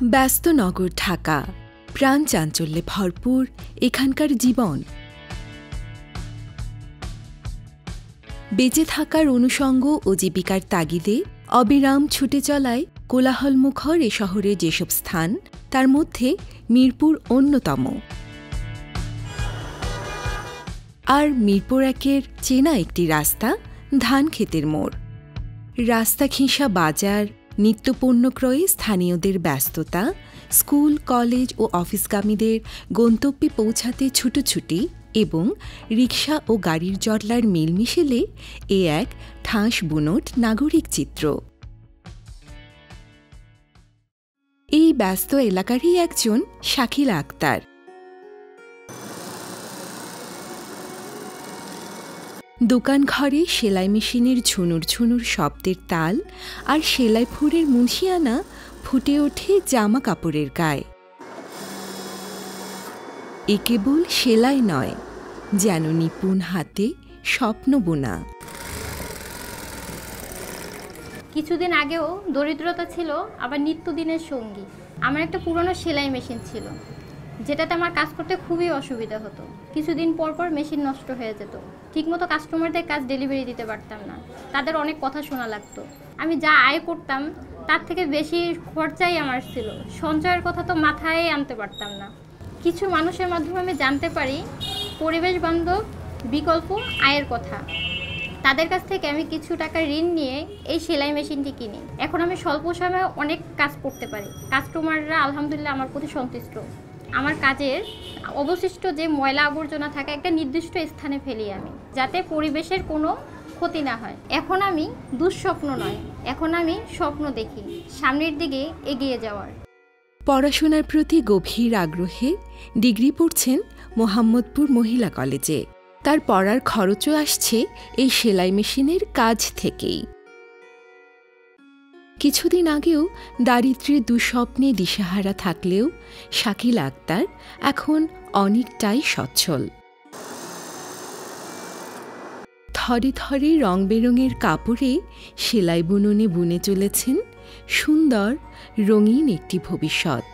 ব্যস্ত নগর ঢাকা, প্রাণ চাঞ্চল্যে ভরপুর এখানকার জীবন। বেঁচে থাকার অনুষঙ্গ ও জীবিকার তাগিদে অবিরাম ছুটে চলায় কোলাহলমুখর এ শহরের যেসব স্থান, তার মধ্যে মিরপুর অন্যতম। আর মিরপুর একের চেনা একটি রাস্তা ধানক্ষেতের মোড়। রাস্তা ঘেঁষা বাজার, নিত্যপণ্য ক্রয়ে স্থানীয়দের ব্যস্ততা, স্কুল, কলেজ ও অফিসগামীদের গন্তব্যে পৌঁছাতে ছুটোছুটি এবং রিকশা ও গাড়ির জটলার মিলমিশেলে এ এক ঠাঁস বুনট নাগরিক চিত্র। এই ব্যস্ত এলাকারই একজন শাকিলা আক্তার। দোকান ঘরে সেলাই মেশিনের ঝুনুর ঝুনুর শব্দের তাল আর সেলাই ফুরের মুন্সিয়ানা ফুটে ওঠে জামা কাপড়ের গায়ে। এ কেবল সেলাই নয়, যেন নিপুণ হাতে স্বপ্ন বোনা। কিছুদিন আগেও দরিদ্রতা ছিল আবার নিত্যদিনের সঙ্গী। আমার একটা পুরনো সেলাই মেশিন ছিল, যেটাতে আমার কাজ করতে খুবই অসুবিধা হতো। কিছুদিন পর পর মেশিন নষ্ট হয়ে যেত, ঠিকমতো কাস্টমারদের কাজ ডেলিভারি দিতে পারতাম না, তাদের অনেক কথা শোনা লাগতো। আমি যা আয় করতাম তার থেকে বেশি খরচাই আমার ছিল, সঞ্চয়ের কথা তো মাথায় আনতে পারতাম না। কিছু মানুষের মাধ্যমে আমি জানতে পারি পরিবেশ বান্ধব বিকল্প আয়ের কথা। তাদের কাছ থেকে আমি কিছু টাকা ঋণ নিয়ে এই সেলাই মেশিনটি কিনি। এখন আমি স্বল্প সময়ে অনেক কাজ করতে পারি। কাস্টমাররা আলহামদুলিল্লাহ আমার প্রতি সন্তুষ্ট। আমার কাজের অবশিষ্ট যে ময়লা আবর্জনা থাকে একটা নির্দিষ্ট স্থানে ফেলি আমি, যাতে পরিবেশের কোনো ক্ষতি না হয়। এখন আমি দুঃস্বপ্ন নয়, এখন আমি স্বপ্ন দেখি সামনের দিকে এগিয়ে যাওয়ার। পড়াশোনার প্রতি গভীর আগ্রহে ডিগ্রি পড়ছেন মোহাম্মদপুর মহিলা কলেজে। তার পড়ার খরচও আসছে এই সেলাই মেশিনের কাজ থেকেই। কিছুদিন আগেও দারিদ্র্যের দুঃস্বপ্নে দিশাহারা থাকলেও শাকিলা আক্তার এখন অনেকটাই সচ্ছল। থরে থরে রং বেরঙের কাপড়ে সেলাই বুননে বুনে চলেছেন সুন্দর রঙিন একটি ভবিষ্যৎ।